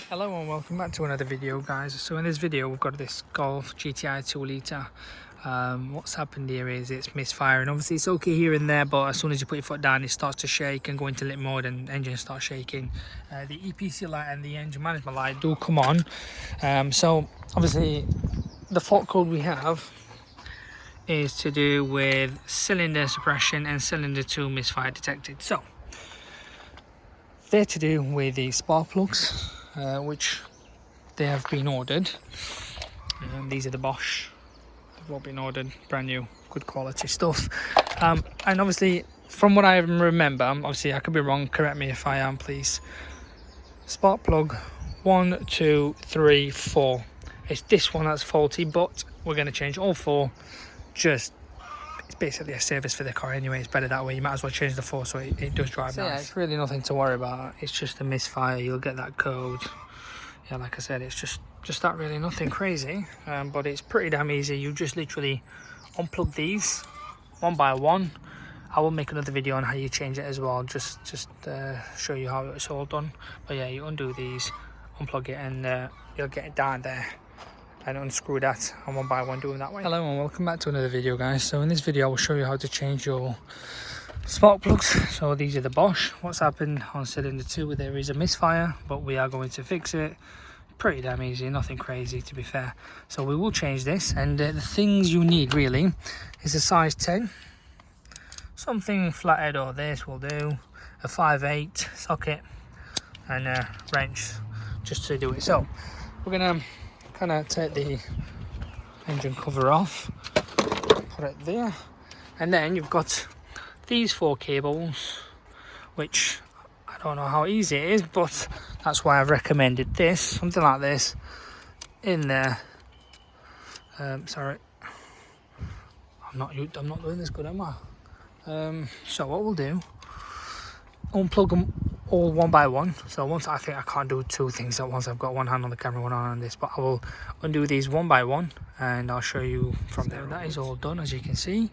Hello and welcome back to another video, guys. So in this video we've got this Golf GTI 2 litre. What's happened here is it's misfiring. Obviously it's okay here and there, but as soon as you put your foot down it starts to shake and go into lit mode and engine starts shaking. The EPC light and the engine management light do come on. So obviously the fault code we have is to do with cylinder suppression and cylinder 2 misfire detected. So they're to do with the spark plugs, which they have been ordered. These are the Bosch. They've all been ordered, brand new, good quality stuff. And obviously, from what I remember, obviously I could be wrong, correct me if I am, please. Spark plug 1, 2, 3, 4. It's this one that's faulty, but we're going to change all 4. It's basically a service for the car anyway. It's better that way. You might as well change the 4 so it does drive nice. Yeah, it's really nothing to worry about. It's just a misfire. You'll get that code. Yeah, like I said, it's just that, really nothing crazy. But it's pretty damn easy. You just literally unplug these one by one. I will make another video on how you change it as well, just show you how it's all done. But yeah, you undo these, unplug it, and you'll get it down there and unscrew that, and one by one do it that way. Hello and welcome back to another video, guys. So in this video I will show you how to change your spark plugs. So these are the Bosch. What's happened on cylinder 2, there is a misfire, but we are going to fix it. Pretty damn easy, nothing crazy to be fair. So we will change this, and the things you need really is a size 10, something flathead or this will do, a 5/8 socket and a wrench just to do it. So we're gonna kind of take the engine cover off, put it there, and then you've got these 4 cables, which I don't know how easy it is, but that's why I've recommended this, something like this in there. Sorry, I'm not doing this good, am I? So what we'll do, unplug them all one by one. So once, I think I can't do 2 things at once. I've got one hand on the camera, one hand on this, but I will undo these one by one and I'll show you from there. That is all done, as you can see.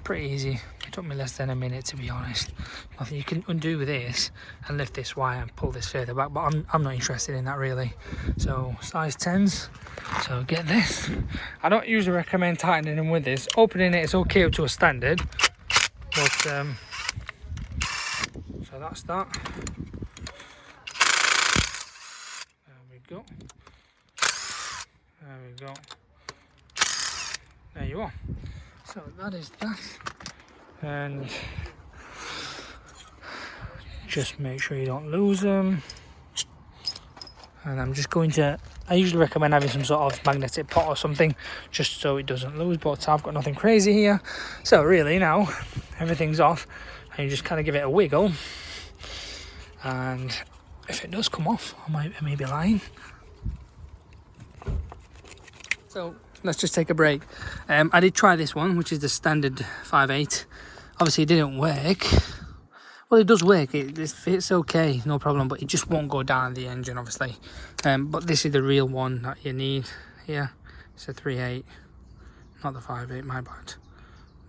Pretty easy. It took me less than a minute, to be honest. I think you can undo this and lift this wire and pull this further back, but I'm not interested in that really. So size 10s, so get this. I don't usually recommend tightening them with this. Opening it is okay up to a standard, but so that's that. There we go. There we go. There you are. So that is that. And just make sure you don't lose them. And I'm just going to, I usually recommend having some sort of magnetic pot or something just so it doesn't lose, but I've got nothing crazy here. So really now everything's off and you just kind of give it a wiggle, and if it does come off, I may be lying. So let's just take a break. I did try this one, which is the standard 5/8. Obviously it didn't work. Well, it does work, it's okay, no problem, but it just won't go down the engine, obviously. But this is the real one that you need here. It's a 3/8, not the 5/8, my bad.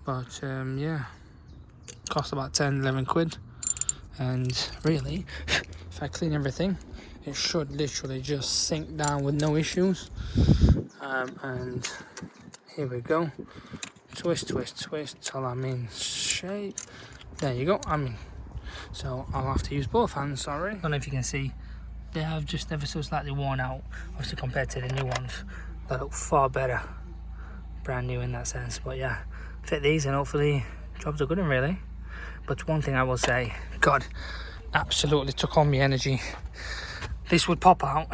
But yeah, cost about 10-11 quid. And really, if I clean everything, it should literally just sink down with no issues. And here we go. Twist, twist, twist till I'm in shape. There you go. So I'll have to use both hands, sorry. I don't know if you can see, they have just ever so slightly worn out, obviously compared to the new ones. They look far better, brand new in that sense. But yeah, fit these and hopefully jobs are good and really. But one thing I will say, God, absolutely took on me energy. This would pop out,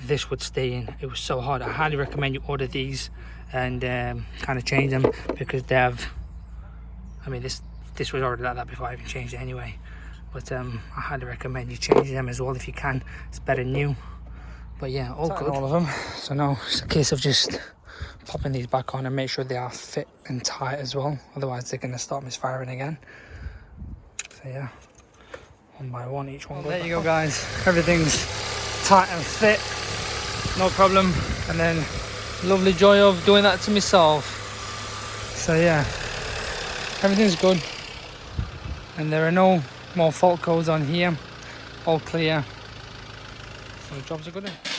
this would stay in. It was so hard. I highly recommend you order these and kind of change them, because they have, I mean, this was already like that before I even changed it anyway. But I highly recommend you change them as well if you can. It's better new. But yeah, all good. All of them. So now it's a case of just popping these back on and make sure they are fit and tight as well. Otherwise they're going to start misfiring again. So yeah, one by one, each one. Well, there you go, guys. Everything's tight and fit, no problem. And then lovely joy of doing that to myself. So yeah, everything's good, and there are no more fault codes on here. All clear. So the jobs are good.